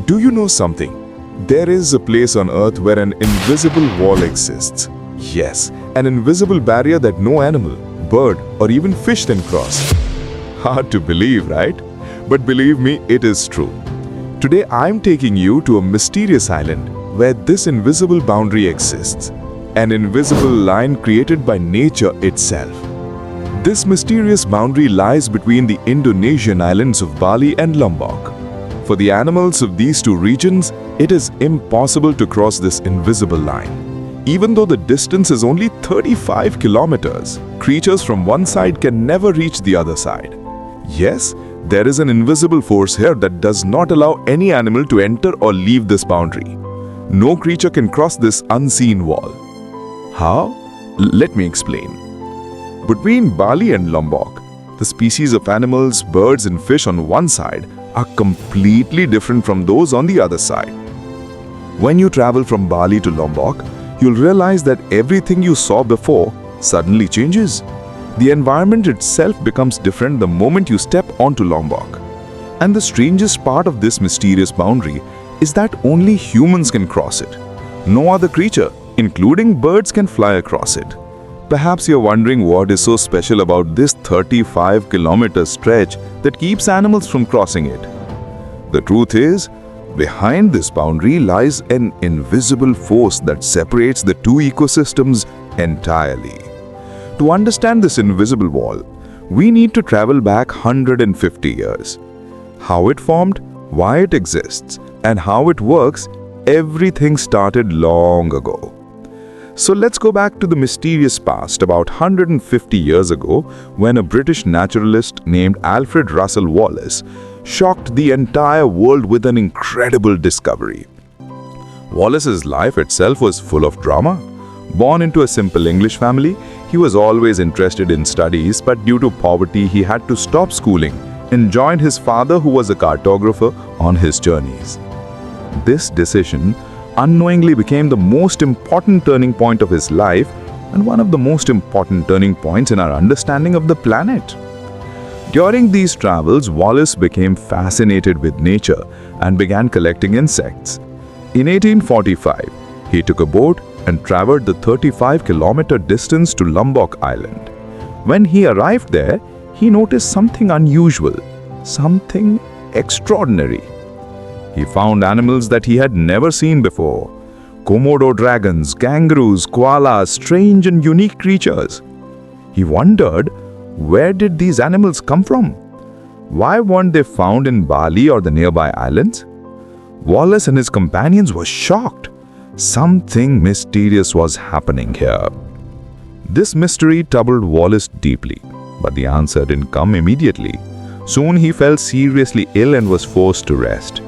Do you know something? There is a place on Earth where an invisible wall exists. Yes, an invisible barrier that no animal, bird, or even fish can cross. Hard to believe, right? But believe me, it is true. Today I'm taking you to a mysterious island where this invisible boundary exists. An invisible line created by nature itself. This mysterious boundary lies between the Indonesian islands of Bali and Lombok. For the animals of these two regions, it is impossible to cross this invisible line. Even though the distance is only 35 kilometers, creatures from one side can never reach the other side. Yes, there is an invisible force here that does not allow any animal to enter or leave this boundary. No creature can cross this unseen wall. How? Let me explain. Between Bali and Lombok, the species of animals, birds and fish on one side are completely different from those on the other side. When you travel from Bali to Lombok, you'll realize that everything you saw before suddenly changes. The environment itself becomes different the moment you step onto Lombok. And the strangest part of this mysterious boundary is that only humans can cross it. No other creature, including birds, can fly across it. Perhaps you're wondering what is so special about this 35-kilometer stretch that keeps animals from crossing it. The truth is, behind this boundary lies an invisible force that separates the two ecosystems entirely. To understand this invisible wall, we need to travel back 150 years. How it formed, why it exists, and how it works, everything started long ago. So let's go back to the mysterious past about 150 years ago when a British naturalist named Alfred Russel Wallace shocked the entire world with an incredible discovery. Wallace's life itself was full of drama. Born into a simple English family, he was always interested in studies, but due to poverty he had to stop schooling and joined his father, who was a cartographer, on his journeys. This decision unknowingly became the most important turning point of his life and one of the most important turning points in our understanding of the planet. During these travels, Wallace became fascinated with nature and began collecting insects. In 1845, he took a boat and traveled the 35-kilometer distance to Lombok Island. When he arrived there, he noticed something unusual, something extraordinary. He found animals that he had never seen before. Komodo dragons, kangaroos, koalas, strange and unique creatures. He wondered, where did these animals come from? Why weren't they found in Bali or the nearby islands? Wallace and his companions were shocked. Something mysterious was happening here. This mystery troubled Wallace deeply, but the answer didn't come immediately. Soon he fell seriously ill and was forced to rest.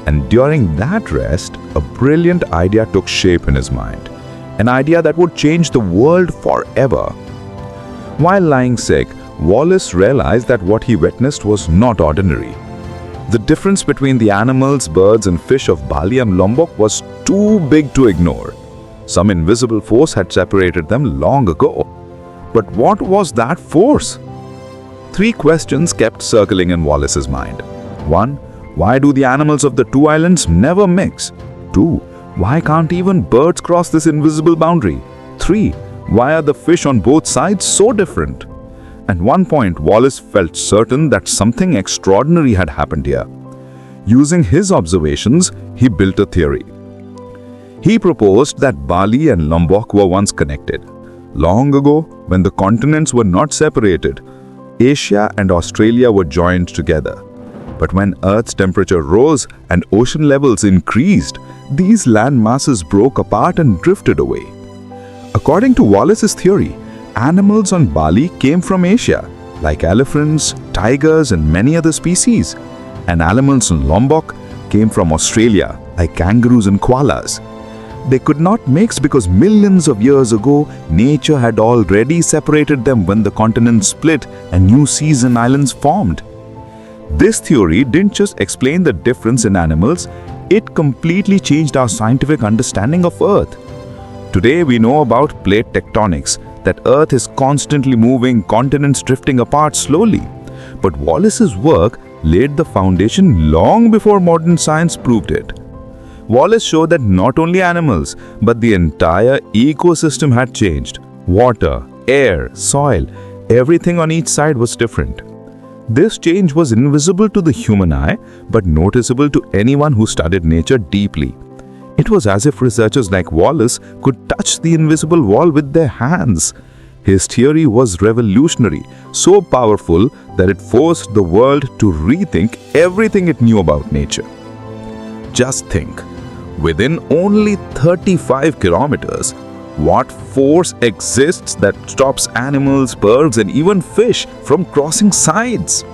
And during that rest, a brilliant idea took shape in his mind. An idea that would change the world forever. While lying sick, Wallace realized that what he witnessed was not ordinary. The difference between the animals, birds and fish of Bali and Lombok was too big to ignore. Some invisible force had separated them long ago. But what was that force? Three questions kept circling in Wallace's mind. 1. Why do the animals of the two islands never mix? 2. Why can't even birds cross this invisible boundary? 3. Why are the fish on both sides so different? At one point, Wallace felt certain that something extraordinary had happened here. Using his observations, he built a theory. He proposed that Bali and Lombok were once connected. Long ago, when the continents were not separated, Asia and Australia were joined together. But when Earth's temperature rose and ocean levels increased, these land masses broke apart and drifted away. According to Wallace's theory, animals on Bali came from Asia, like elephants, tigers, and many other species. And animals on Lombok came from Australia, like kangaroos and koalas. They could not mix because millions of years ago, nature had already separated them when the continents split and new seas and islands formed. This theory didn't just explain the difference in animals, it completely changed our scientific understanding of Earth. Today we know about plate tectonics, that Earth is constantly moving, continents drifting apart slowly. But Wallace's work laid the foundation long before modern science proved it. Wallace showed that not only animals, but the entire ecosystem had changed. Water, air, soil, everything on each side was different. This change was invisible to the human eye, but noticeable to anyone who studied nature deeply. It was as if researchers like Wallace could touch the invisible wall with their hands. His theory was revolutionary, so powerful that it forced the world to rethink everything it knew about nature. Just think, within only 35 kilometers, what force exists that stops animals, birds, and even fish from crossing sides?